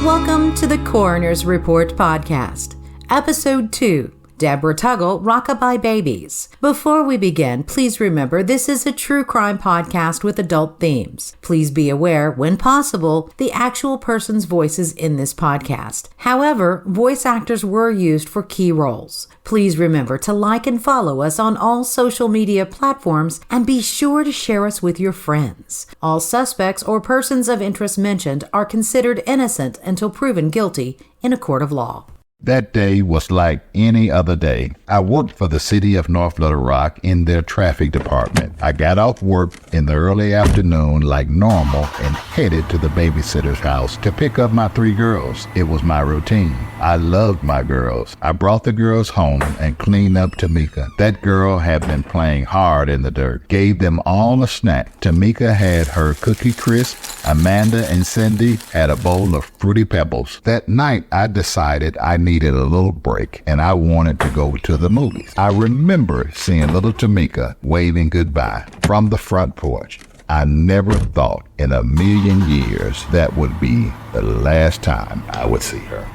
Welcome to the Coroner's Report podcast, Episode 2, Debra Tuggle, Rockabye Babies. Before we begin, please remember this is a true crime podcast with adult themes. Please be aware, when possible, the actual person's voice is in this podcast. However, voice actors were used for key roles. Please remember to like and follow us on all social media platforms and be sure to share us with your friends. All suspects or persons of interest mentioned are considered innocent until proven guilty in a court of law. That day was like any other day. I worked for the city of North Little Rock in their traffic department. I got off work in the early afternoon like normal and headed to the babysitter's house to pick up my 3 girls. It was my routine. I loved my girls. I brought the girls home and cleaned up Tamika. That girl had been playing hard in the dirt. Gave them all a snack. Tamika had her Cookie Crisp. Amanda and Cindy had a bowl of Fruity Pebbles. That night, I decided I needed a little break and I wanted to go to the movies. I remember seeing little Tamika waving goodbye from the front porch. I never thought in a million years that would be the last time I would see her.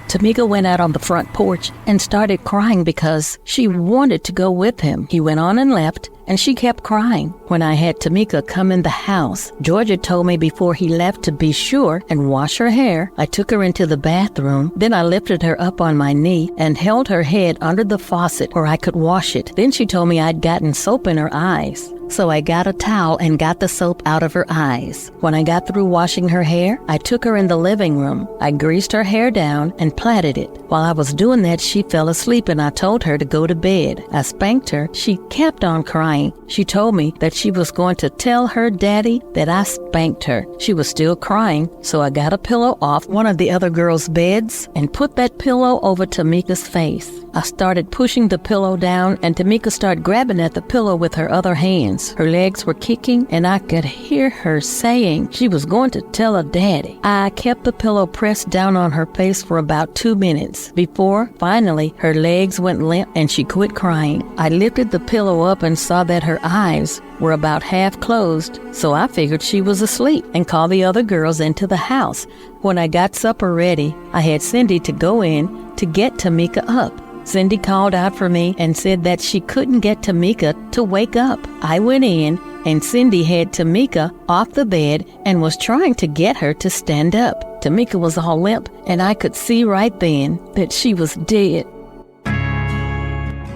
Tamika went out on the front porch and started crying because she wanted to go with him. He went on and left, and she kept crying. When I had Tamika come in the house, Georgia told me before he left to be sure and wash her hair. I took her into the bathroom. Then I lifted her up on my knee and held her head under the faucet where I could wash it. Then she told me I'd gotten soap in her eyes. So I got a towel and got the soap out of her eyes. When I got through washing her hair, I took her in the living room. I greased her hair down and plaited it. While I was doing that, she fell asleep and I told her to go to bed. I spanked her. She kept on crying. She told me that she was going to tell her daddy that I spanked her. She was still crying, so I got a pillow off one of the other girls' beds and put that pillow over Tamika's face. I started pushing the pillow down and Tamika started grabbing at the pillow with her other hands. Her legs were kicking and I could hear her saying she was going to tell her daddy. I kept the pillow pressed down on her face for about 2 minutes before finally her legs went limp and she quit crying. I lifted the pillow up and saw that her eyes were about half closed, so I figured she was asleep and called the other girls into the house. When I got supper ready, I had Cindy to go in to get Tamika up. Cindy called out for me and said that she couldn't get Tamika to wake up. I went in and Cindy had Tamika off the bed and was trying to get her to stand up. Tamika was all limp and I could see right then that she was dead.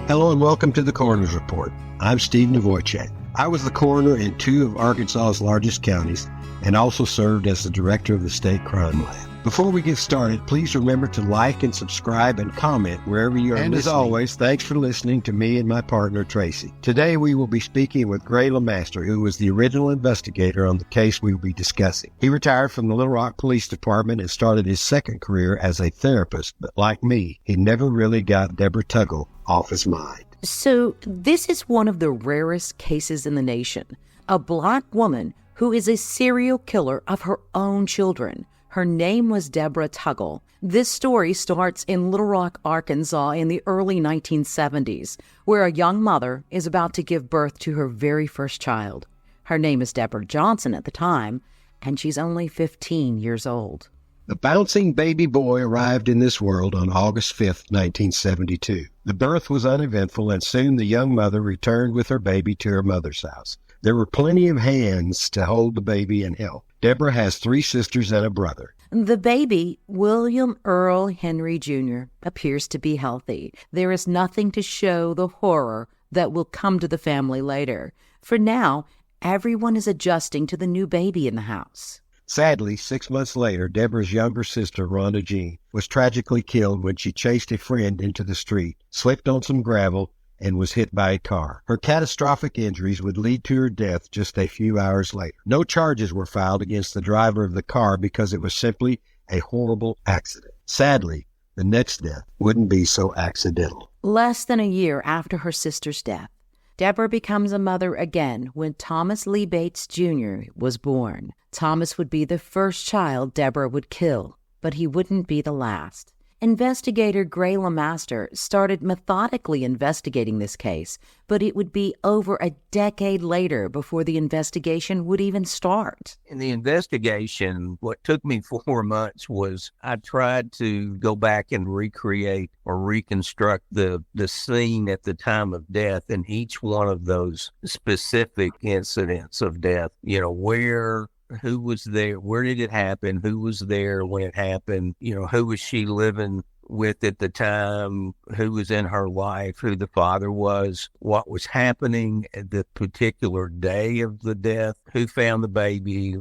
Hello and welcome to the Coroner's Report. I'm Steve Nawojczyk. I was the coroner in 2 of Arkansas's largest counties and also served as the director of the state crime lab. Before we get started, please remember to like and subscribe and comment wherever you are listening. And as always, thanks for listening to me and my partner, Tracy. Today we will be speaking with LeMaster, who was the original investigator on the case we will be discussing. He retired from the Little Rock Police Department and started his second career as a therapist, but like me, he never really got Debra Tuggle off his mind. So this is one of the rarest cases in the nation. A Black woman who is a serial killer of her own children. Her name was Debra Tuggle. This story starts in Little Rock, Arkansas in the early 1970s, where a young mother is about to give birth to her very first child. Her name is Deborah Johnson at the time, and she's only 15 years old. The bouncing baby boy arrived in this world on August 5th, 1972. The birth was uneventful, and soon the young mother returned with her baby to her mother's house. There were plenty of hands to hold the baby and help. Deborah has 3 sisters and a brother. The baby, William Earl Henry Jr., appears to be healthy. There is nothing to show the horror that will come to the family later. For now, everyone is adjusting to the new baby in the house. Sadly, 6 months later, Deborah's younger sister, Rhonda Jean, was tragically killed when she chased a friend into the street, slipped on some gravel, and was hit by a car. Her catastrophic injuries would lead to her death just a few hours later. No charges were filed against the driver of the car because it was simply a horrible accident. Sadly, the next death wouldn't be so accidental. Less than a year after her sister's death, Deborah becomes a mother again when Thomas Lee Bates Jr. was born. Thomas would be the first child Deborah would kill, but he wouldn't be the last. Investigator LeMaster started methodically investigating this case, but it would be over a decade later before the investigation would even start. In the investigation, what took me 4 months was I tried to go back and recreate or reconstruct the scene at the time of death in each one of those specific incidents of death. Who was there? Where did it happen? Who was there when it happened? Who was she living with at the time? Who was in her life? Who the father was? What was happening at the particular day of the death? Who found the baby,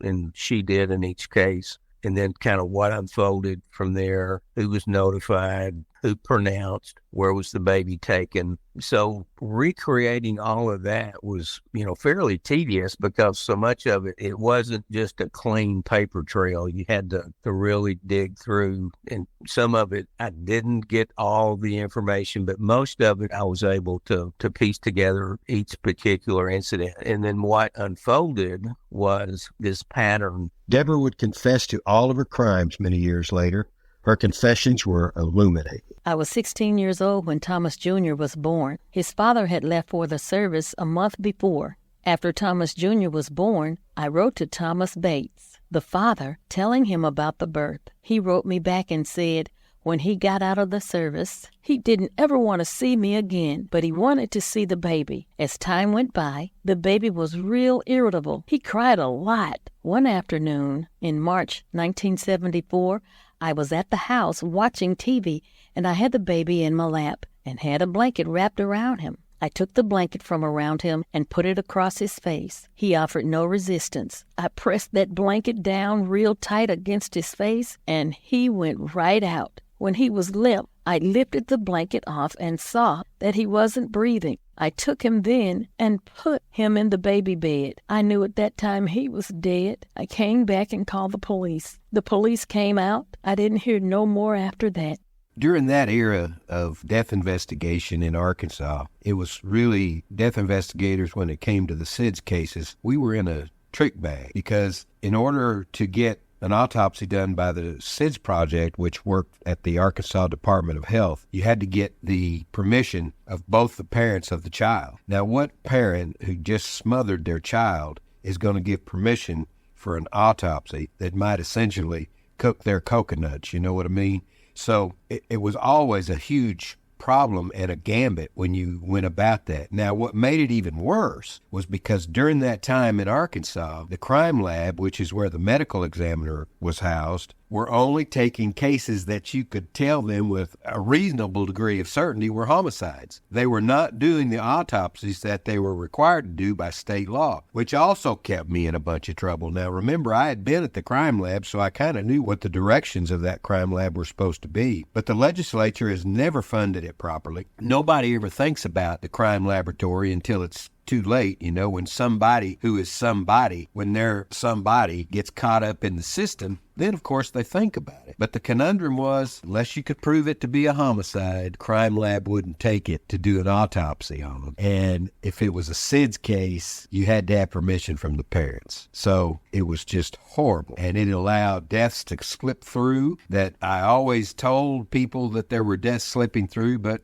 and she did in each case. And then kind of what unfolded from there, who was notified, who pronounced, where was the baby taken. So recreating all of that was, fairly tedious because so much of it wasn't just a clean paper trail. You had to really dig through, and some of it I didn't get all the information, but most of it I was able to piece together each particular incident. And then what unfolded was this pattern. Debra would confess to all of her crimes many years later. Her confessions were illuminating. I was 16 years old when Thomas Jr. was born. His father had left for the service a month before. After Thomas Jr. was born, I wrote to Thomas Bates, the father, telling him about the birth. He wrote me back and said, when he got out of the service, he didn't ever want to see me again, but he wanted to see the baby. As time went by, the baby was real irritable. He cried a lot. One afternoon in March 1974, I was at the house watching TV, and I had the baby in my lap and had a blanket wrapped around him. I took the blanket from around him and put it across his face. He offered no resistance. I pressed that blanket down real tight against his face, and he went right out. When he was limp, I lifted the blanket off and saw that he wasn't breathing. I took him then and put him in the baby bed. I knew at that time he was dead. I came back and called the police. The police came out. I didn't hear no more after that. During that era of death investigation in Arkansas, it was really death investigators when it came to the SIDS cases. We were in a trick bag because in order to get an autopsy done by the SIDS Project, which worked at the Arkansas Department of Health, you had to get the permission of both the parents of the child. Now, what parent who just smothered their child is going to give permission for an autopsy that might essentially cook their coconuts? You know what I mean? So it was always a huge problem and a gambit when you went about that. Now, what made it even worse was because during that time in Arkansas, the crime lab, which is where the medical examiner was housed, were only taking cases that you could tell them with a reasonable degree of certainty were homicides. They were not doing the autopsies that they were required to do by state law, which also kept me in a bunch of trouble. Now, remember, I had been at the crime lab, so I kind of knew what the directions of that crime lab were supposed to be. But the legislature has never funded it properly. Nobody ever thinks about the crime laboratory until it's too late, when somebody who is somebody, when their somebody gets caught up in the system, then of course they think about it. But the conundrum was, unless you could prove it to be a homicide, crime lab wouldn't take it to do an autopsy on them. And if it was a SIDS case, you had to have permission from the parents. So it was just horrible. And it allowed deaths to slip through that I always told people that there were deaths slipping through, but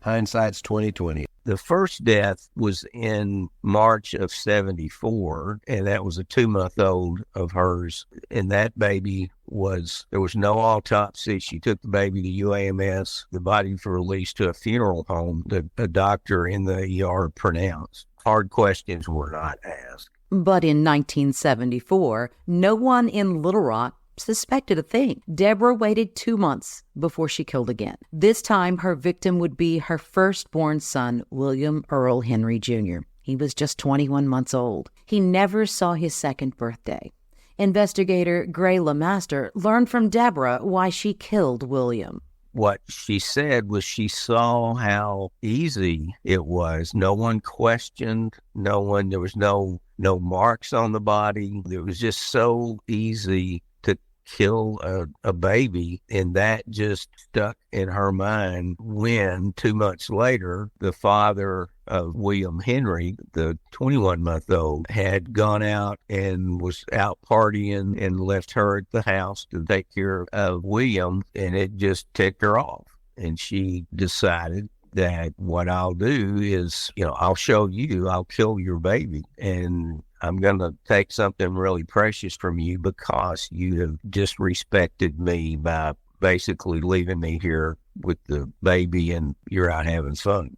hindsight's 20/20. The first death was in March of 74, and that was a 2-month-old of hers. And that baby there was no autopsy. She took the baby to UAMS. The body was released to a funeral home. The doctor in the ER pronounced. Hard questions were not asked. But in 1974, no one in Little Rock suspected a thing. Debra waited 2 months before she killed again. This time, her victim would be her firstborn son, William Earl Henry Jr. He was just 21 months old. He never saw his second birthday. Investigator LeMaster learned from Debra why she killed William. What she said was she saw how easy it was. No one questioned, there was no marks on the body. It was just so easy to kill a baby, and that just stuck in her mind when 2 months later the father of William Henry, the 21-month-old, had gone out and was out partying and left her at the house to take care of William, and it just ticked her off. And she decided that what I'll do is, I'll show you, I'll kill your baby, and I'm going to take something really precious from you because you have disrespected me by basically leaving me here with the baby and you're out having fun.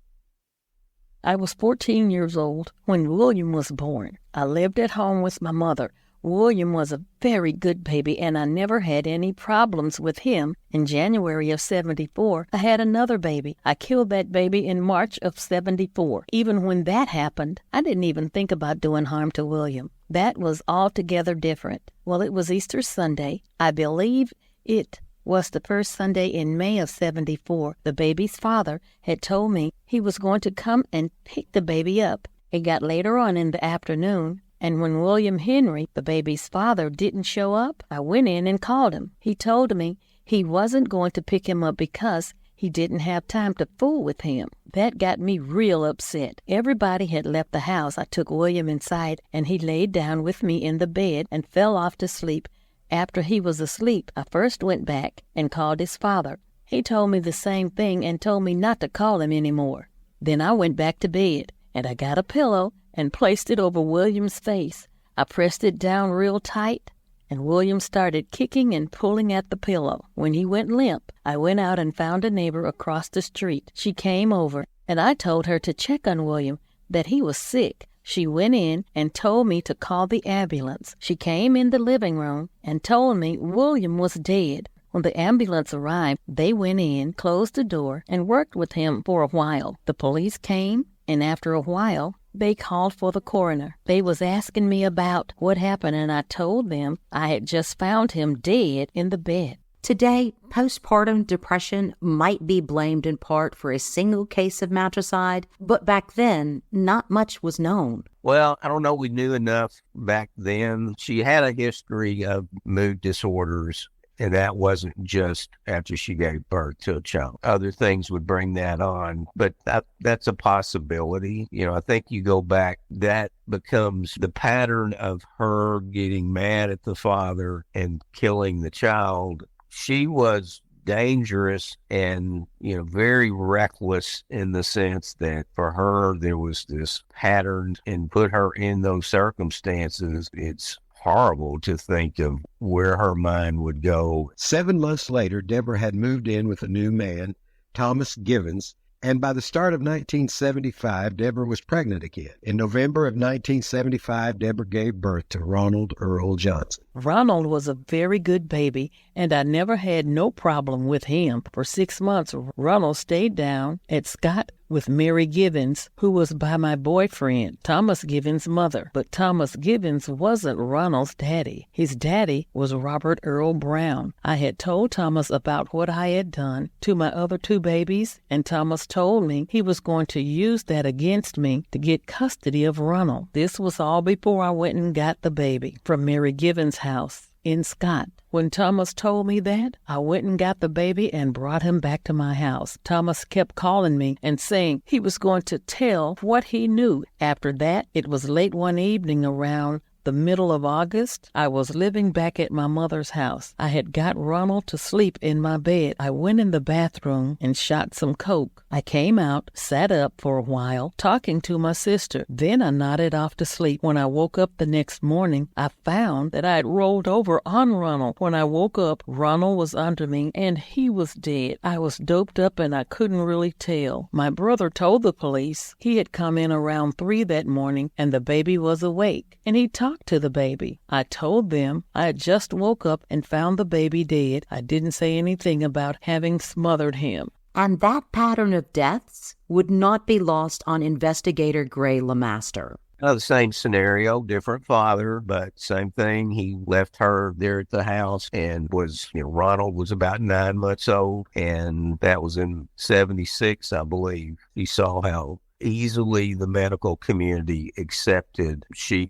I was 14 years old when William was born. I lived at home with my mother. William was a very good baby, and I never had any problems with him. In January of 74, I had another baby. I killed that baby in March of 74. Even when that happened, I didn't even think about doing harm to William. That was altogether different. Well, it was Easter Sunday. I believe it was the first Sunday in May of 74. The baby's father had told me he was going to come and pick the baby up. It got later on in the afternoon, and when William Henry, the baby's father, didn't show up, I went in and called him. He told me he wasn't going to pick him up because he didn't have time to fool with him. That got me real upset. Everybody had left the house. I took William inside, and he laid down with me in the bed and fell off to sleep. After he was asleep, I first went back and called his father. He told me the same thing and told me not to call him anymore. Then I went back to bed, and I got a pillow and placed it over William's face. I pressed it down real tight, and William started kicking and pulling at the pillow. When he went limp, I went out and found a neighbor across the street. She came over, and I told her to check on William, that he was sick. She went in and told me to call the ambulance. She came in the living room and told me William was dead. When the ambulance arrived, they went in, closed the door, and worked with him for a while. The police came, and after a while, they called for the coroner. They was asking me about what happened, and I told them I had just found him dead in the bed. Today, postpartum depression might be blamed in part for a single case of matricide, but back then, not much was known. Well, I don't know. We knew enough back then. She had a history of mood disorders, and that wasn't just after she gave birth to a child. Other things would bring that on, but that's a possibility. I think you go back, that becomes the pattern of her getting mad at the father and killing the child. She was dangerous and, very reckless in the sense that for her, there was this pattern, and put her in those circumstances. It's horrible to think of where her mind would go. 7 months later, Debra had moved in with a new man, Thomas Givens, and by the start of 1975, Debra was pregnant again. In November of 1975, Debra gave birth to Ronald Earl Johnson. Ronald was a very good baby, and I never had no problem with him. For 6 months, Ronald stayed down at Scott with Mary Givens, who was by my boyfriend, Thomas Givens' mother. But Thomas Givens wasn't Ronald's daddy. His daddy was Robert Earl Brown. I had told Thomas about what I had done to my other 2 babies, and Thomas told me he was going to use that against me to get custody of Ronald. This was all before I went and got the baby from Mary Givens' house in Scott. When Thomas told me that, I went and got the baby and brought him back to my house. Thomas kept calling me and saying he was going to tell what he knew. After that, it was late one evening around the middle of August. I was living back at my mother's house. I had got Ronald to sleep in my bed. I went in the bathroom and shot some coke. I came out, sat up for a while, talking to my sister. Then I nodded off to sleep. When I woke up the next morning, I found that I had rolled over on Ronald. When I woke up, Ronald was under me, and he was dead. I was doped up, and I couldn't really tell. My brother told the police he had come in around 3 that morning, and the baby was awake, and he talked to the baby. I told them I had just woke up and found the baby dead. I didn't say anything about having smothered him. And that pattern of deaths would not be lost on investigator Gray LeMaster. The same scenario, different father, but same thing. He left her there at the house and Ronald was about 9 months old, and that was in 76, I believe. He saw how easily the medical community accepted. She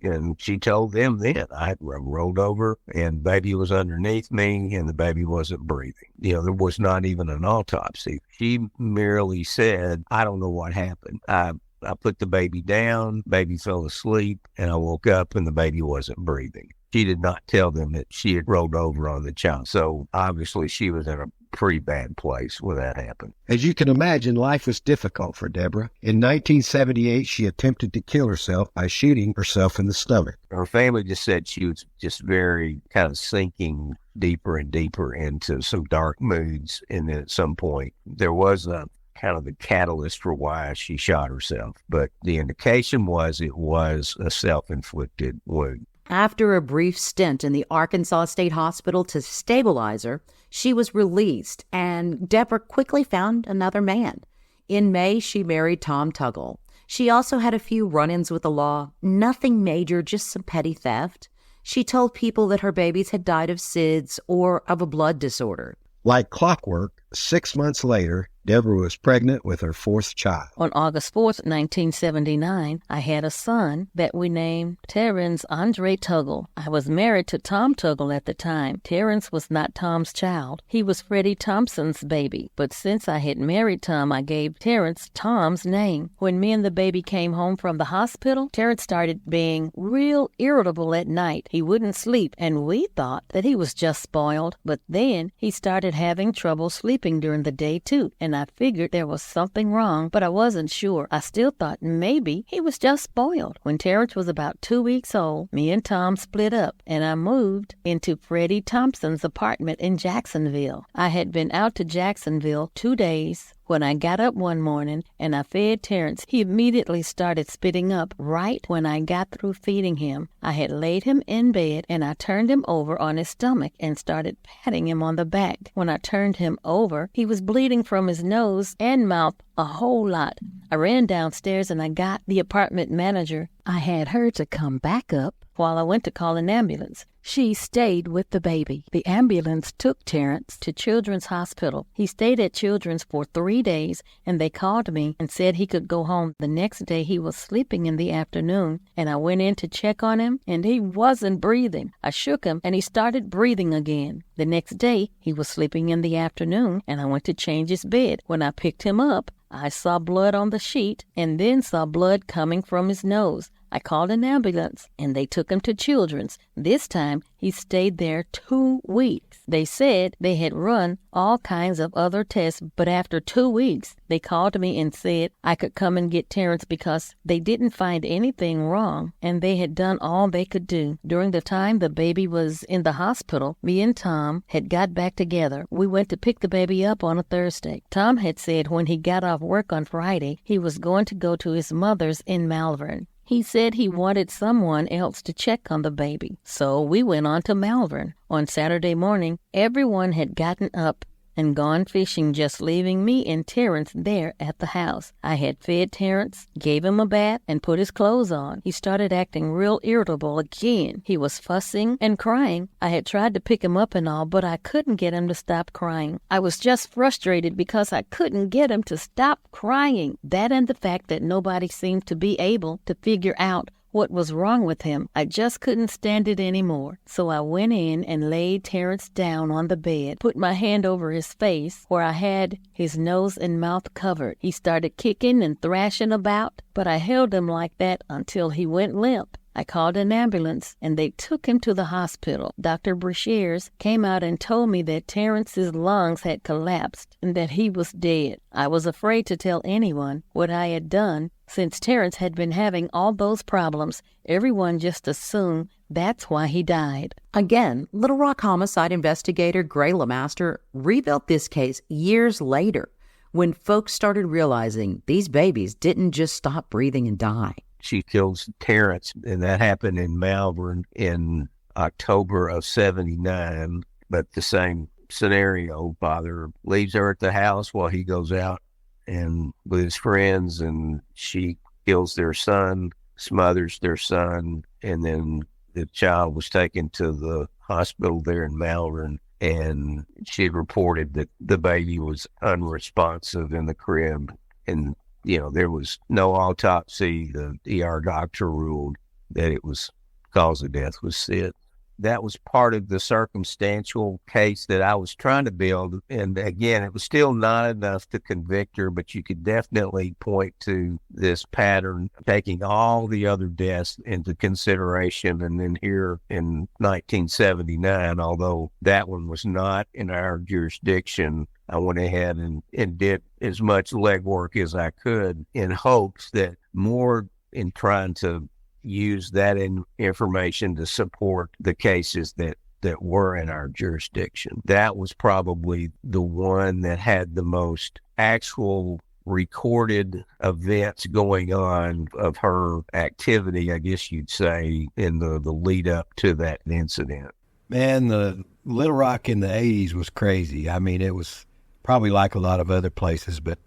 told them then, I rolled over and baby was underneath me and the baby wasn't breathing. There was not even an autopsy. She merely said, I don't know what happened. I I put the baby down, baby fell asleep, and I woke up and the baby wasn't breathing. She did not tell them that she had rolled over on the child. So obviously she was in a pretty bad place when that happened. As you can imagine, life was difficult for Debra. In 1978, she attempted to kill herself by shooting herself in the stomach. Her family just said she was just very kind of sinking deeper and deeper into some dark moods. And then at some point, there was a kind of the catalyst for why she shot herself. But the indication was it was a self-inflicted wound. After a brief stint in the Arkansas State Hospital to stabilize her, she was released, and Debra quickly found another man. In May, she married Tom Tuggle. She also had a few run-ins with the law, nothing major, just some petty theft. She told people that her babies had died of SIDS or of a blood disorder. Like clockwork, 6 months later, Debra was pregnant with her fourth child. On August 4th, 1979, I had a son that we named Terrence Andre Tuggle. I was married to Tom Tuggle at the time. Terrence was not Tom's child. He was Freddie Thompson's baby. But since I had married Tom, I gave Terrence Tom's name. When me and the baby came home from the hospital, Terrence started being real irritable at night. He wouldn't sleep, and we thought that he was just spoiled. But then he started having trouble sleeping during the day, too, and I figured there was something wrong, but I wasn't sure. I still thought maybe he was just spoiled. When Terrence was about 2 weeks old, me and Tom split up, and I moved into Freddie Thompson's apartment in Jacksonville. I had been out to Jacksonville 2 days. When I got up one morning and I fed Terrence, he immediately started spitting up right when I got through feeding him. I had laid him in bed and I turned him over on his stomach and started patting him on the back. When I turned him over, he was bleeding from his nose and mouth a whole lot. I ran downstairs and I got the apartment manager. I had her to come back up while I went to call an ambulance. She stayed with the baby. The ambulance took Terrence to Children's Hospital. He stayed at Children's for 3 days, and they called me and said he could go home. The next day, he was sleeping in the afternoon, and I went in to check on him, and he wasn't breathing. I shook him, and he started breathing again. The next day, he was sleeping in the afternoon, and I went to change his bed. When I picked him up, I saw blood on the sheet and then saw blood coming from his nose. I called an ambulance, and they took him to Children's. This time, he stayed there 2 weeks. They said they had run all kinds of other tests, but after 2 weeks, they called me and said I could come and get Terrence because they didn't find anything wrong, and they had done all they could do. During the time the baby was in the hospital, me and Tom had got back together. We went to pick the baby up on a Thursday. Tom had said when he got off work on Friday, he was going to go to his mother's in Malvern. He said he wanted someone else to check on the baby. So we went on to Malvern. On Saturday morning, everyone had gotten up and gone fishing, just leaving me and Terrence there at the house. I had fed Terrence, gave him a bath, and put his clothes on. He started acting real irritable again. He was fussing and crying. I had tried to pick him up and all, but I couldn't get him to stop crying. I was just frustrated because I couldn't get him to stop crying. That and the fact that nobody seemed to be able to figure out what was wrong with him. I just couldn't stand it anymore. So I went in and laid Terrence down on the bed, put my hand over his face where I had his nose and mouth covered. He started kicking and thrashing about, but I held him like that until he went limp. I called an ambulance, and they took him to the hospital. Dr. Brashears came out and told me that Terrence's lungs had collapsed and that he was dead. I was afraid to tell anyone what I had done. Since Terrence had been having all those problems, everyone just assumed that's why he died. Again, Little Rock homicide investigator Gray LeMaster rebuilt this case years later when folks started realizing these babies didn't just stop breathing and die. She kills Terrence, and that happened in Malvern in October of 79. But the same scenario, father leaves her at the house while he goes out and with his friends, and she kills their son, smothers their son, and then the child was taken to the hospital there in Malvern, and she had reported that the baby was unresponsive in the crib, and there was no autopsy. The ER doctor ruled that it was cause of death was SIDS. that was part of the circumstantial case that I was trying to build. And again, it was still not enough to convict her, but you could definitely point to this pattern, taking all the other deaths into consideration. And then here in 1979, although that one was not in our jurisdiction, I went ahead and did as much legwork as I could in hopes that more in trying to use that information to support the cases that were in our jurisdiction. That was probably the one that had the most actual recorded events going on of her activity, I guess you'd say, in the lead up to that incident. Man, the Little Rock in the 80s was crazy. I mean, it was probably like a lot of other places, but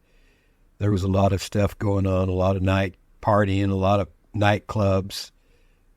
there was a lot of stuff going on, a lot of night partying, a lot of nightclubs.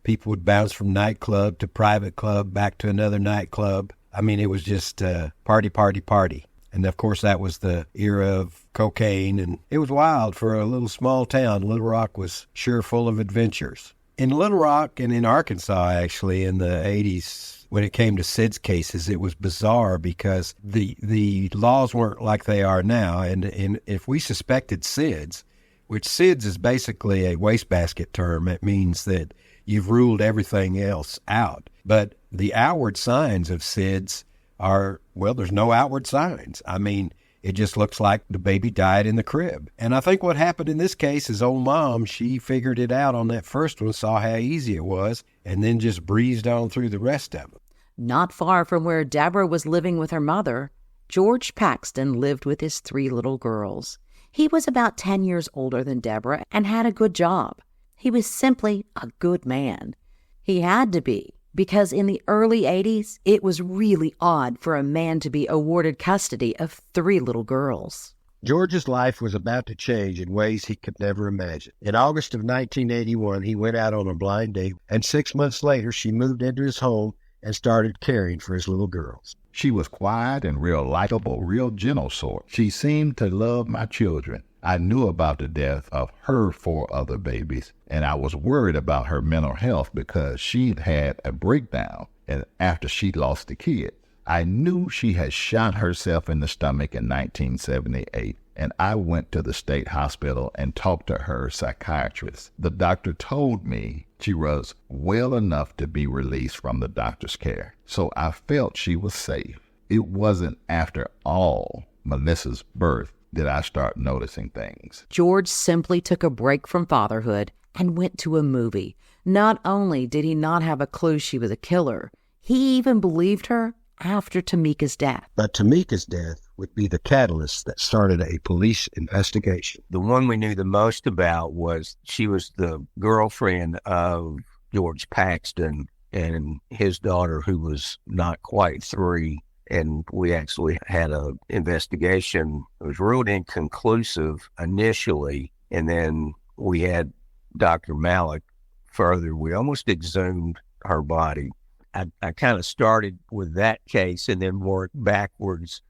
People would bounce from nightclub to private club, back to another nightclub. I mean, it was just party, party, party. And of course, that was the era of cocaine, and it was wild for a little small town. Little Rock was sure full of adventures. In Little Rock and in Arkansas, actually, in the 80s, when it came to SIDS cases, it was bizarre because the laws weren't like they are now. And if we suspected SIDS, which SIDS is basically a wastebasket term. It means that you've ruled everything else out. But the outward signs of SIDS are, well, there's no outward signs. I mean, it just looks like the baby died in the crib. And I think what happened in this case is old mom, she figured it out on that first one, saw how easy it was, and then just breezed on through the rest of them. Not far from where Debra was living with her mother, George Paxton lived with his 3 little girls. He was about 10 years older than Debra and had a good job. He was simply a good man. He had to be, because in the early 80s, it was really odd for a man to be awarded custody of 3 little girls. George's life was about to change in ways he could never imagine. In August of 1981, he went out on a blind date, and 6 months later, she moved into his home and started caring for his little girls. She was quiet and real likable, real gentle sort. She seemed to love my children. I knew about the death of her 4 other babies, and I was worried about her mental health because she'd had a breakdown after she lost the kid. I knew she had shot herself in the stomach in 1978, and I went to the state hospital and talked to her psychiatrist. The doctor told me she was well enough to be released from the doctor's care, so I felt she was safe. It wasn't after all Melissa's birth did I start noticing things. George simply took a break from fatherhood and went to a movie. Not only did he not have a clue she was a killer, he even believed her after Tamika's death. But Tamika's death would be the catalyst that started a police investigation. The one we knew the most about was she was the girlfriend of George Paxton and his daughter, who was not quite 3. And we actually had an investigation. It was ruled inconclusive initially, and then we had Dr. Malik further. We almost exhumed her body. I kind of started with that case and then worked backwards.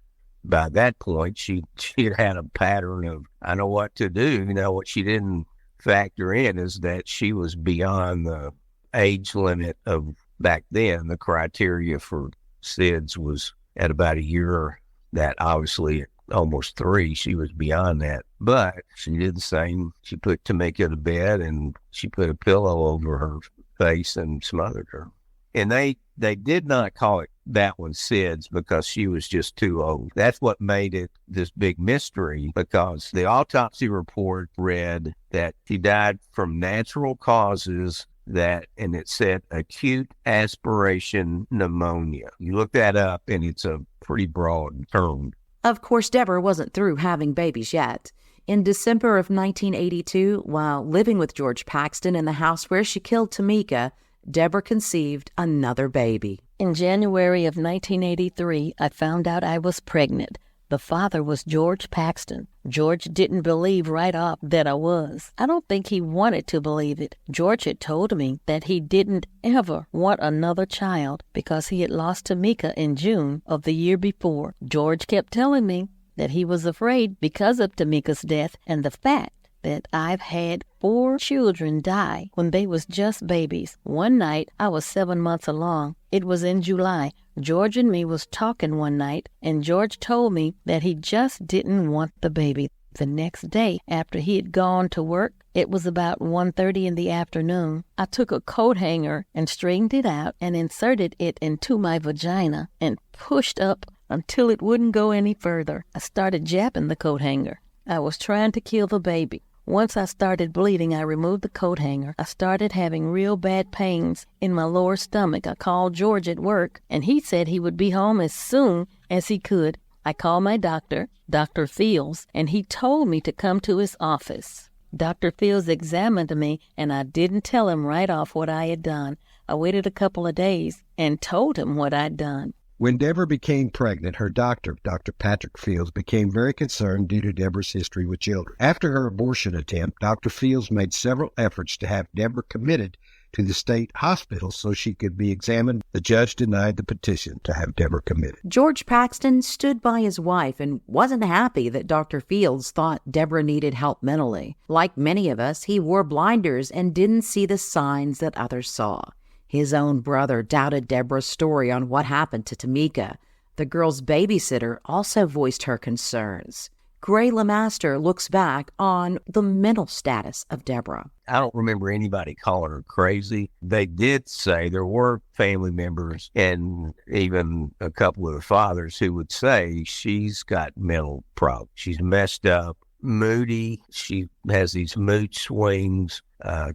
By that point, she had a pattern of, I know what to do. What she didn't factor in is that she was beyond the age limit of back then. The criteria for SIDS was at about a year. That obviously almost 3, she was beyond that. But she did the same. She put Tamika to bed and she put a pillow over her face and smothered her. And they did not call it that one SIDS because she was just too old. That's what made it this big mystery, because the autopsy report read that she died from natural causes and it said acute aspiration pneumonia. You look that up and it's a pretty broad term. Of course, Debra wasn't through having babies yet. In December of 1982, while living with George Paxton in the house where she killed Tamika, Debra conceived another baby. In January of 1983, I found out I was pregnant. The father was George Paxton. George didn't believe right off that I was. I don't think he wanted to believe it. George had told me that he didn't ever want another child because he had lost Tamika in June of the year before. George kept telling me that he was afraid because of Tamika's death and the fact that I've had 4 children die when they was just babies. One night, I was 7 months along. It was in July. George and me was talking one night, and George told me that he just didn't want the baby. The next day, after he had gone to work, it was about 1:30 in the afternoon. I took a coat hanger and straightened it out and inserted it into my vagina and pushed up until it wouldn't go any further. I started jabbing the coat hanger. I was trying to kill the baby. Once I started bleeding, I removed the coat hanger. I started having real bad pains in my lower stomach. I called George at work, and he said he would be home as soon as he could. I called my doctor, Dr. Fields, and he told me to come to his office. Dr. Fields examined me, and I didn't tell him right off what I had done. I waited a couple of days and told him what I'd done. When Debra became pregnant, her doctor, Dr. Patrick Fields, became very concerned due to Debra's history with children. After her abortion attempt, Dr. Fields made several efforts to have Debra committed to the state hospital so she could be examined. The judge denied the petition to have Debra committed. George Paxton stood by his wife and wasn't happy that Dr. Fields thought Debra needed help mentally. Like many of us, he wore blinders and didn't see the signs that others saw. His own brother doubted Debra's story on what happened to Tamika. The girl's babysitter also voiced her concerns. Gray LeMaster looks back on the mental status of Debra. I don't remember anybody calling her crazy. They did say there were family members and even a couple of the fathers who would say she's got mental problems. She's messed up, moody. She has these mood swings,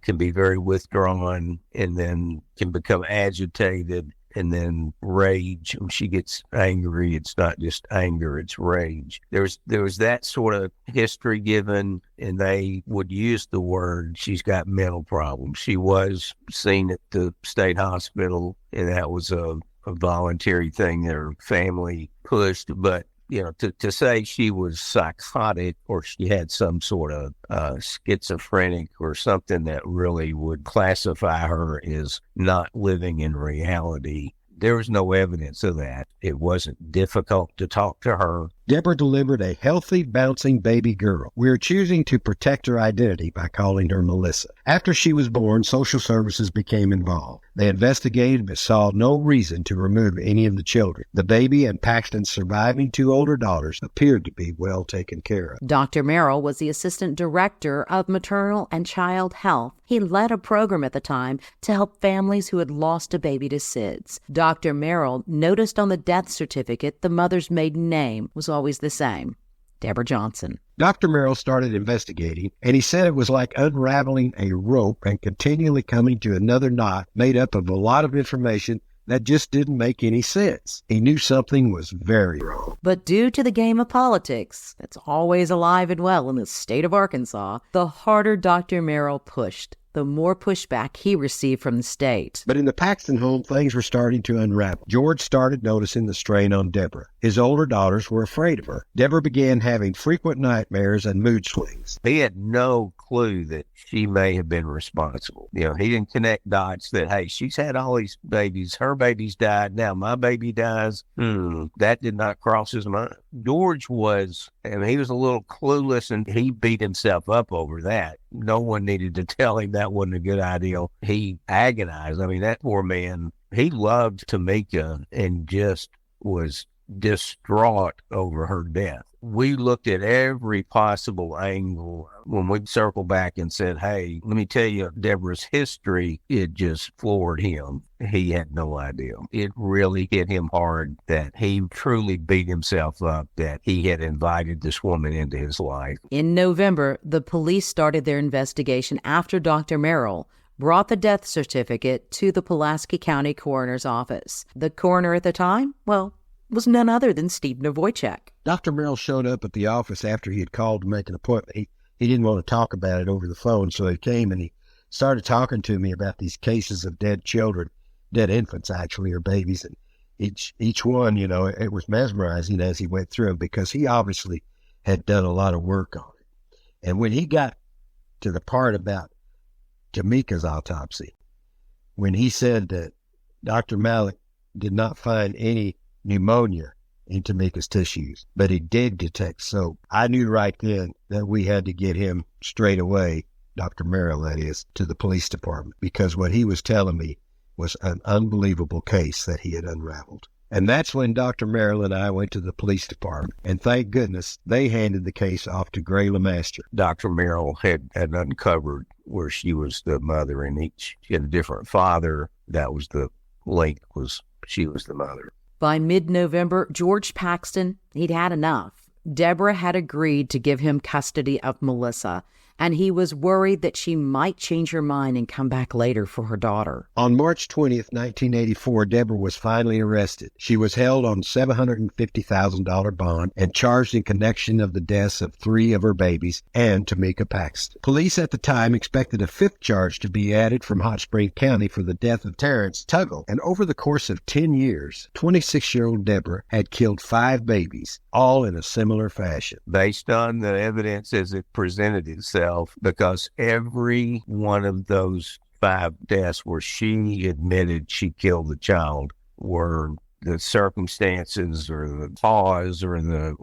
can be very withdrawn, and then can become agitated. And then rage. When she gets angry, it's not just anger, it's rage. There was that sort of history given, and they would use the word, she's got mental problems. She was seen at the state hospital, and that was a voluntary thing that her family pushed. But, you know, to say she was psychotic or she had some sort of schizophrenic or something that really would classify her as not living in reality, there was no evidence of that. It wasn't difficult to talk to her. Debra delivered a healthy, bouncing baby girl. We are choosing to protect her identity by calling her Melissa. After she was born, social services became involved. They investigated but saw no reason to remove any of the children. The baby and Paxton's surviving 2 older daughters appeared to be well taken care of. Dr. Merrill was the assistant director of maternal and child health. He led a program at the time to help families who had lost a baby to SIDS. Dr. Merrill noticed on the death certificate the mother's maiden name was always the same, Debra Johnson. Dr. Merrill started investigating, and he said it was like unraveling a rope and continually coming to another knot made up of a lot of information that just didn't make any sense. He knew something was very wrong. But due to the game of politics that's always alive and well in the state of Arkansas, the harder Dr. Merrill pushed, the more pushback he received from the state. But in the Paxton home, things were starting to unravel. George started noticing the strain on Debra. His older daughters were afraid of her. Debra began having frequent nightmares and mood swings. He had no clue that she may have been responsible. You know, he didn't connect dots that, hey, she's had all these babies. Her baby's died. Now my baby dies. That did not cross his mind. George was, and he was a little clueless, and he beat himself up over that. No one needed to tell him that wasn't a good idea. He agonized. I mean, that poor man, he loved Tamika and just was distraught over her death. We looked at every possible angle. When we circled back and said, hey, let me tell you Debra's history, it just floored him. He had no idea. It really hit him hard that he truly beat himself up, that he had invited this woman into his life. In November, the police started their investigation after Dr. Merrill brought the death certificate to the Pulaski County Coroner's office. The coroner at the time, was none other than Steve Nawojczyk. Dr. Merrill showed up at the office after he had called to make an appointment. He didn't want to talk about it over the phone, so he came and he started talking to me about these cases of dead children, dead infants actually, or babies. And each one, you know, it was mesmerizing as he went through them because he obviously had done a lot of work on it. And when he got to the part about Tamika's autopsy, when he said that Dr. Malik did not find any pneumonia in Tamika's tissues, but he did detect soap. I knew right then that we had to get him straight away, Dr. Merrill that is, to the police department, because what he was telling me was an unbelievable case that he had unraveled. And that's when Dr. Merrill and I went to the police department, and thank goodness they handed the case off to LeMaster. Dr. Merrill had uncovered where she was the mother, and she had a different father. That was the link, was she was the mother. By mid-November, George Paxton, he'd had enough. Debra had agreed to give him custody of Melissa, and he was worried that she might change her mind and come back later for her daughter. On March 20th, 1984, Debra was finally arrested. She was held on $750,000 bond and charged in connection of the deaths of 3 of her babies and Tamika Paxton. Police at the time expected a 5th charge to be added from Hot Spring County for the death of Terrence Tuggle. And over the course of 10 years, 26-year-old Debra had killed 5 babies, all in a similar fashion. Based on the evidence as it presented itself, because every one of those 5 deaths where she admitted she killed the child were the circumstances or the cause or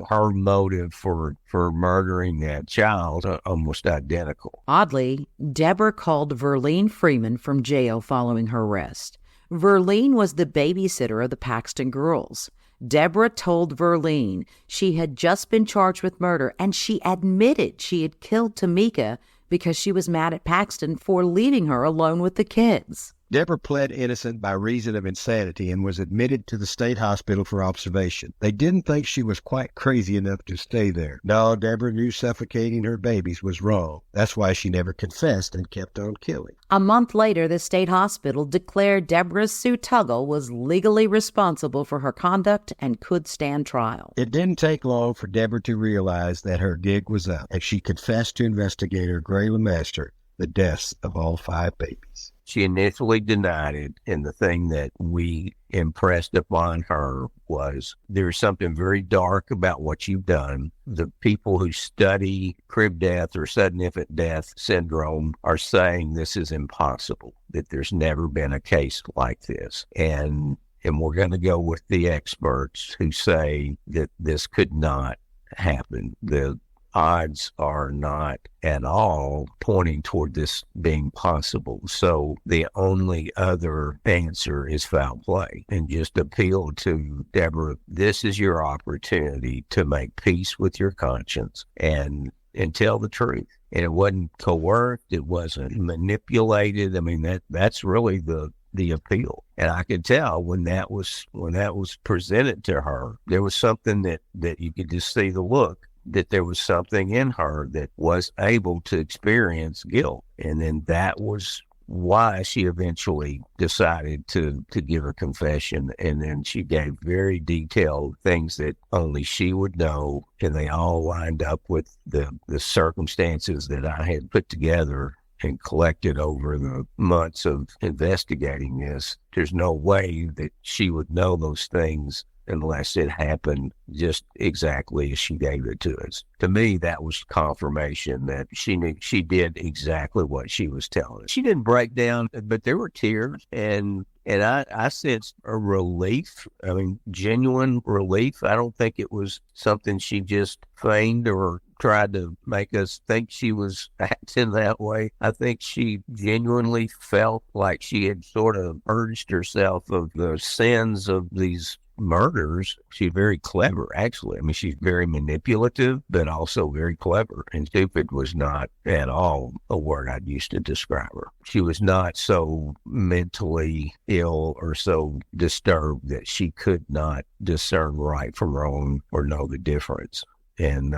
her motive for murdering that child almost identical. Oddly, Debra called Verlene Freeman from jail following her arrest. Verlene was the babysitter of the Paxton girls. Debra told Verlene she had just been charged with murder, and she admitted she had killed Tamika because she was mad at Paxton for leaving her alone with the kids. Debra pled innocent by reason of insanity and was admitted to the state hospital for observation. They didn't think she was quite crazy enough to stay there. No, Debra knew suffocating her babies was wrong. That's why she never confessed and kept on killing. A month later, the state hospital declared Debra Sue Tuggle was legally responsible for her conduct and could stand trial. It didn't take long for Debra to realize that her gig was up, and she confessed to investigator LeMaster the deaths of all 5 babies. She initially denied it, and the thing that we impressed upon her was there's something very dark about what you've done. The people who study crib death or sudden infant death syndrome are saying this is impossible, that there's never been a case like this. And we're going to go with the experts who say that this could not happen. The odds are not at all pointing toward this being possible. So the only other answer is foul play, and just appeal to Debra. This is your opportunity to make peace with your conscience and tell the truth. And it wasn't coerced. It wasn't manipulated. I mean, that's really the appeal. And I could tell when that was presented to her, there was something that you could just see the look, that there was something in her that was able to experience guilt. And then that was why she eventually decided to give her confession. And then she gave very detailed things that only she would know, and they all lined up with the circumstances that I had put together and collected over the months of investigating this. There's no way that she would know those things unless it happened just exactly as she gave it to us. To me, that was confirmation that she knew she did exactly what she was telling us. She didn't break down, but there were tears, and I sensed a relief. I mean, genuine relief. I don't think it was something she just feigned or tried to make us think she was acting that way. I think she genuinely felt like she had sort of purged herself of the sins of these murders. She's very clever, actually. I mean, she's very manipulative, but also very clever. And stupid was not at all a word I'd used to describe her. She was not so mentally ill or so disturbed that she could not discern right from wrong or know the difference. And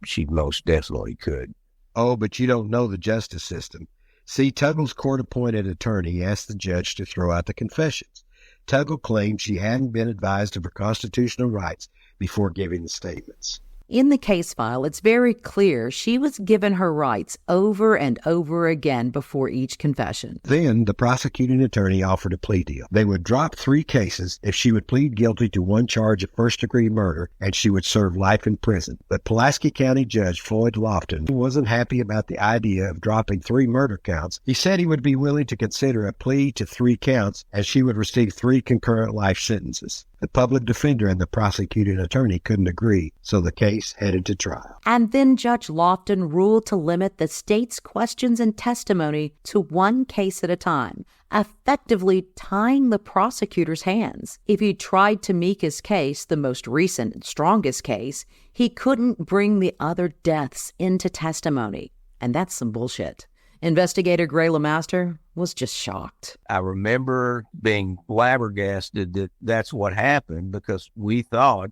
she most definitely could. Oh, but you don't know the justice system. See, Tuggle's court-appointed attorney asked the judge to throw out the confessions. Tuggle claimed she hadn't been advised of her constitutional rights before giving the statements. In the case file, it's very clear she was given her rights over and over again before each confession. Then the prosecuting attorney offered a plea deal. They would drop 3 cases if she would plead guilty to 1 charge of first-degree murder, and she would serve life in prison. But Pulaski County Judge Floyd Lofton wasn't happy about the idea of dropping 3 murder counts. He said he would be willing to consider a plea to 3 counts, and she would receive 3 concurrent life sentences. The public defender and the prosecuting attorney couldn't agree, so the case headed to trial. And then Judge Lofton ruled to limit the state's questions and testimony to one case at a time, effectively tying the prosecutor's hands. If he tried Tamika's case, the most recent and strongest case, he couldn't bring the other deaths into testimony. And that's some bullshit. Investigator Gray LeMaster was just shocked. I remember being flabbergasted that that's what happened, because we thought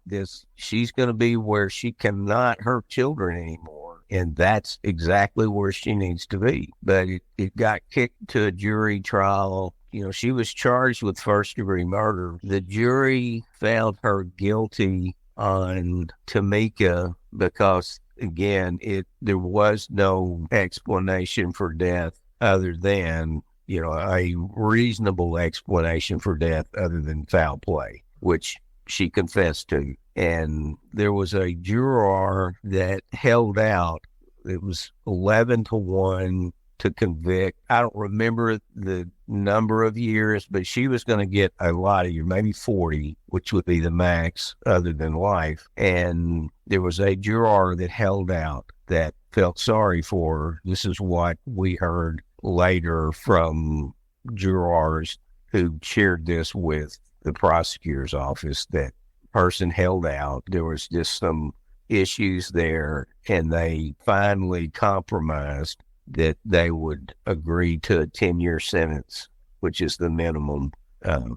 she's going to be where she cannot hurt children anymore. And that's exactly where she needs to be. But it got kicked to a jury trial. She was charged with first-degree murder. The jury found her guilty on Tamika because, again, there was no explanation for death other than, a reasonable explanation for death other than foul play, which she confessed to. And there was a juror that held out. It was 11-1 to convict. I don't remember the number of years, but she was going to get a lot of years, maybe 40, which would be the max other than life. And there was a juror that held out that felt sorry for her. This is what we heard later from jurors who shared this with the prosecutor's office, that person held out. There was just some issues there, and they finally compromised that they would agree to a 10-year sentence, which is the minimum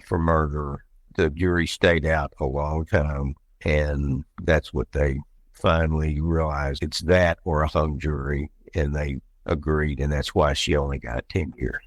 for murder. The jury stayed out a long time, and that's what they finally realized. It's that or a hung jury, and they agreed, and that's why she only got 10 years.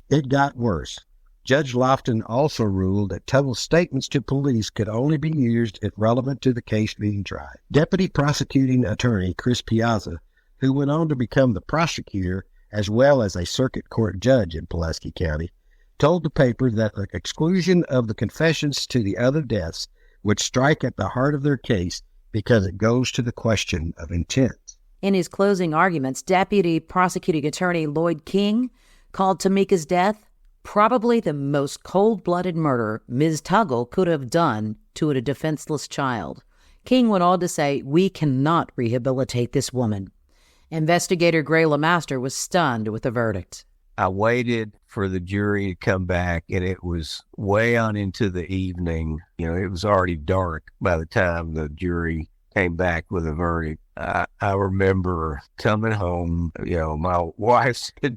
It got worse. Judge Lofton also ruled that Tuggle's statements to police could only be used if relevant to the case being tried. Deputy Prosecuting Attorney Chris Piazza, who went on to become the prosecutor as well as a circuit court judge in Pulaski County, told the paper that the exclusion of the confessions to the other deaths would strike at the heart of their case because it goes to the question of intent. In his closing arguments, Deputy Prosecuting Attorney Lloyd King called Tamika's death probably the most cold-blooded murder Ms. Tuggle could have done to a defenseless child. King went on to say, "We cannot rehabilitate this woman." Investigator Gray LeMaster was stunned with the verdict. I waited for the jury to come back, and it was way on into the evening. It was already dark by the time the jury came back with a verdict. I remember coming home, my wife said,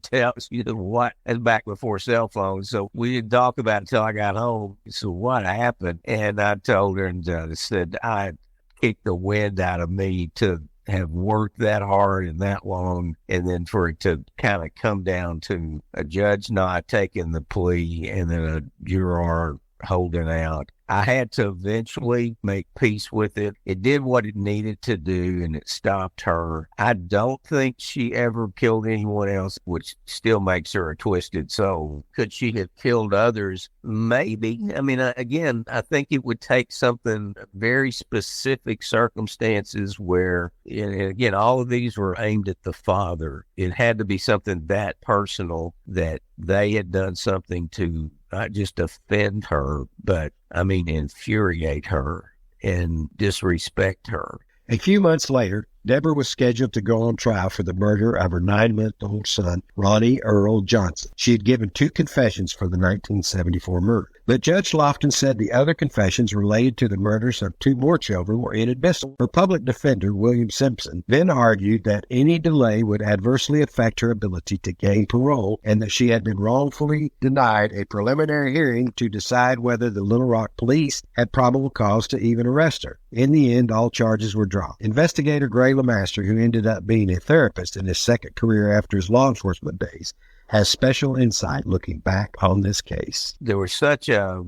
what? That's back before cell phones. So we didn't talk about it until I got home. So what happened? And I told her, and said, I kicked the wind out of me to have worked that hard and that long, and then for it to kind of come down to a judge not taking the plea and then a juror holding out. I had to eventually make peace with it. It did what it needed to do, and it stopped her. I don't think she ever killed anyone else, which still makes her a twisted soul. Could she have killed others? Maybe. I mean, again, I think it would take something, very specific circumstances where, and again, all of these were aimed at the father. It had to be something that personal, that they had done something to not just offend her, but, infuriate her and disrespect her. A few months later, Debra was scheduled to go on trial for the murder of her 9-month-old son, Ronnie Earl Johnson. She had given 2 confessions for the 1974 murder. But Judge Lofton said the other confessions related to the murders of 2 more children were inadmissible. Her public defender, William Simpson, then argued that any delay would adversely affect her ability to gain parole and that she had been wrongfully denied a preliminary hearing to decide whether the Little Rock police had probable cause to even arrest her. In the end, all charges were dropped. Investigator Gray LeMaster, who ended up being a therapist in his second career after his law enforcement days, has special insight looking back on this case. There was such a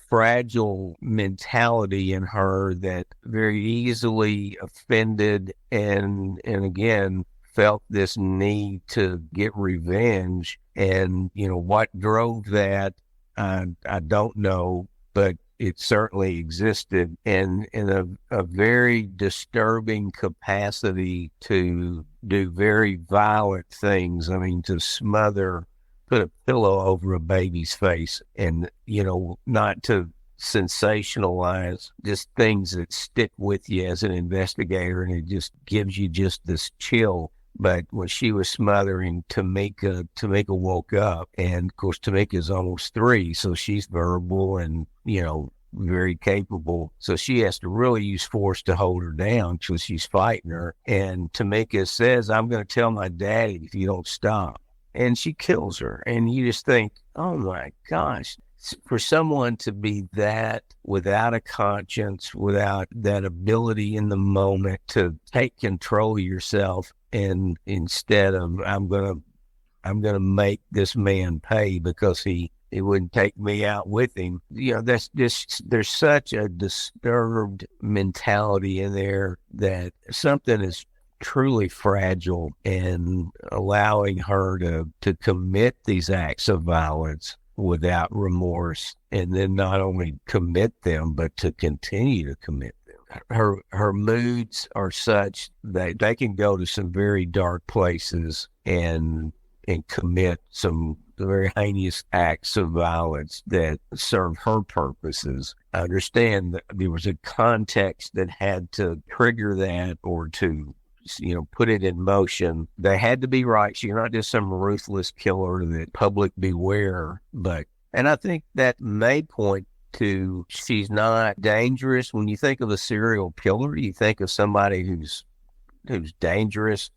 fragile mentality in her that very easily offended and again felt this need to get revenge. And, what drove that, I don't know, but it certainly existed, and in a very disturbing capacity to do very violent things. To put a pillow over a baby's face and, not to sensationalize just things that stick with you as an investigator, and it just gives you just this chill. But when she was smothering Tamika woke up, and of course Tamika's almost 3, so she's verbal and, very capable. So she has to really use force to hold her down because she's fighting her. And Tamika says, "I'm going to tell my daddy if you don't stop." And she kills her. And you just think, oh my gosh, for someone to be that without a conscience, without that ability in the moment to take control of yourself, and instead of I'm gonna make this man pay because he wouldn't take me out with him. That's just, there's such a disturbed mentality in there that something is truly fragile, and allowing her to commit these acts of violence without remorse, and then not only commit them, but to continue to commit them. Her moods are such that they can go to some very dark places and commit some very heinous acts of violence that serve her purposes. I understand that there was a context that had to trigger that, or to put it in motion. They had to be right. She's not just some ruthless killer that public beware. And I think that may point to she's not dangerous. When you think of a serial killer, you think of somebody who's dangerous.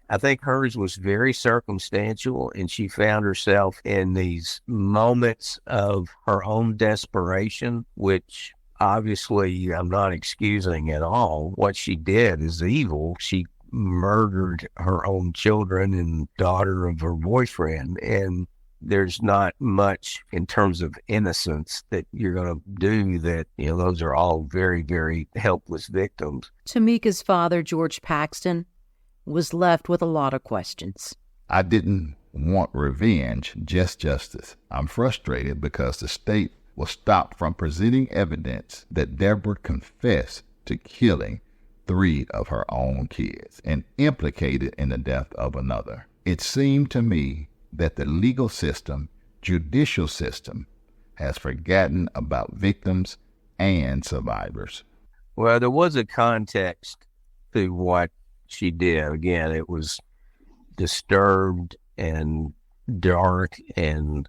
I think hers was very circumstantial, and she found herself in these moments of her own desperation, which obviously I'm not excusing at all. What she did is evil. She murdered her own children and daughter of her boyfriend, and there's not much in terms of innocence that you're going to do that. Those are all very, very helpless victims. Tamika's father, George Paxton, was left with a lot of questions. I didn't want revenge, just justice. I'm frustrated because the state was stopped from presenting evidence that Debra confessed to killing 3 of her own kids and implicated in the death of another. It seemed to me that the legal system, judicial system, has forgotten about victims and survivors. Well, there was a context to what she did. Again, it was disturbed and dark, and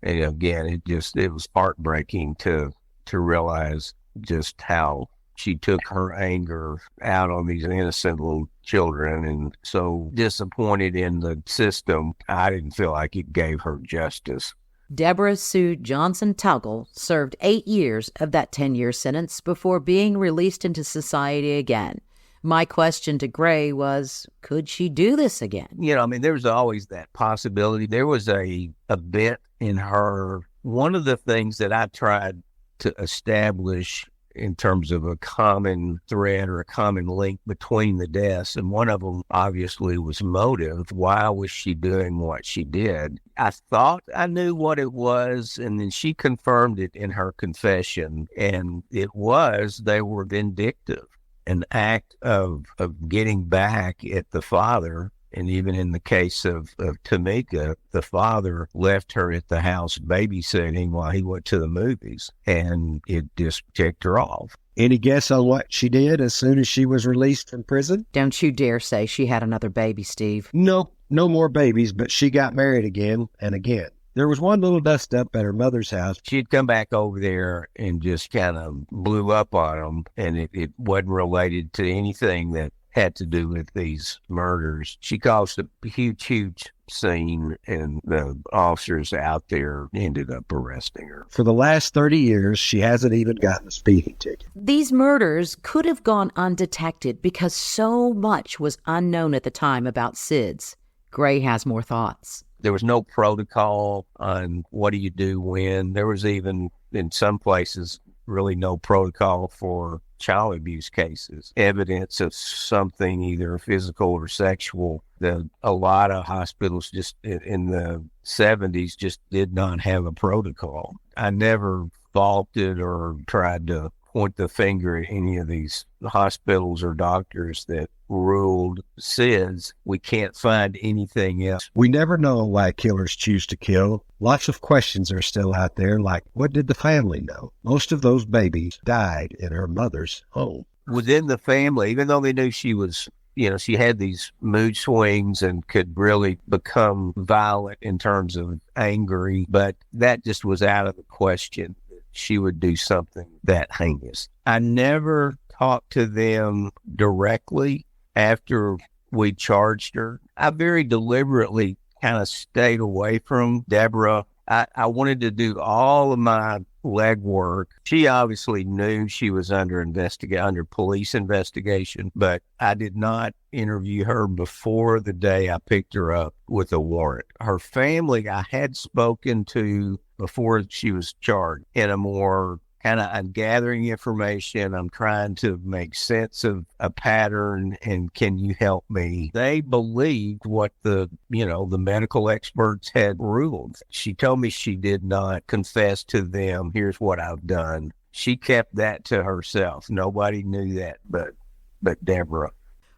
again, it was heartbreaking to realize just how she took her anger out on these innocent little children, and so disappointed in the system, I didn't feel like it gave her justice. Debra Sue Tuggle served 8 years of that 10-year sentence before being released into society again. My question to Gray was, could she do this again? There was always that possibility. There was a bit in her. One of the things that I tried to establish in terms of a common thread or a common link between the deaths, and one of them obviously was motive. Why was she doing what she did? I thought I knew what it was, and then she confirmed it in her confession, and they were vindictive. An act of getting back at the father. And even in the case of Tamika, the father left her at the house babysitting while he went to the movies, and it just ticked her off. Any guess on what she did as soon as she was released from prison? Don't you dare say she had another baby, Steve. No more babies, but she got married again and again. There was one little dust up at her mother's house. She'd come back over there and just kind of blew up on them, and it wasn't related to anything that had to do with these murders. She caused a huge scene, and the officers out there ended up arresting her. For the last 30 years, she hasn't even gotten a speeding ticket. These murders could have gone undetected because so much was unknown at the time about SIDS. Gray has more thoughts. There was no protocol on what do you do when. There was even, in some places, really no protocol for child abuse cases. Evidence of something, either physical or sexual. A lot of hospitals just in the 70s just did not have a protocol. I never faulted or tried to point the finger at any of these hospitals or doctors that ruled SIDS. We can't find anything else. We never know why killers choose to kill. Lots of questions are still out there, like, what did the family know? Most of those babies died in her mother's home. Within the family, even though they knew she was, she had these mood swings and could really become violent in terms of angry, but that just was out of the question. She would do something that heinous. I never talked to them directly after we charged her. I very deliberately kind of stayed away from Debra. I wanted to do all of my legwork. She obviously knew she was under police investigation, but I did not interview her before the day I picked her up with a warrant. Her family I had spoken to before she was charged in a more I'm gathering information. I'm trying to make sense of a pattern, and can you help me? They believed what the medical experts had ruled. She told me she did not confess to them. Here's what I've done. She kept that to herself. Nobody knew that but Debra.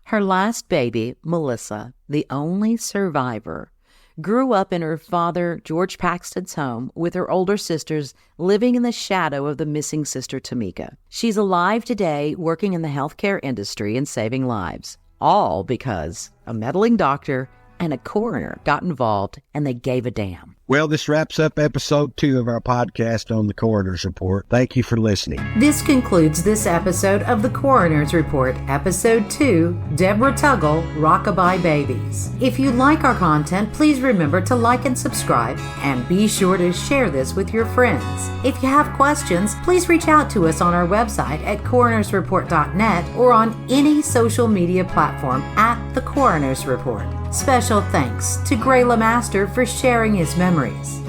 Her last baby, Melissa, the only survivor, grew up in her father, George Paxton's home with her older sisters living in the shadow of the missing sister, Tamika. She's alive today, working in the healthcare industry and saving lives, all because a meddling doctor and a coroner got involved and they gave a damn. Well, this wraps up episode 2 of our podcast on the Coroner's Report. Thank you for listening. This concludes this episode of the Coroner's Report, episode 2, Debra Tuggle, Rockabye Babies. If you like our content, please remember to like and subscribe, and be sure to share this with your friends. If you have questions, please reach out to us on our website at coronersreport.net or on any social media platform at the Coroner's Report. Special thanks to LeMaster for sharing his memories.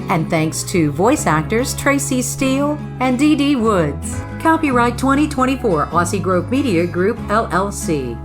And thanks to voice actors Tracy Steele and Dee Dee Woods. Copyright 2024 Aussie Grove Media Group, LLC.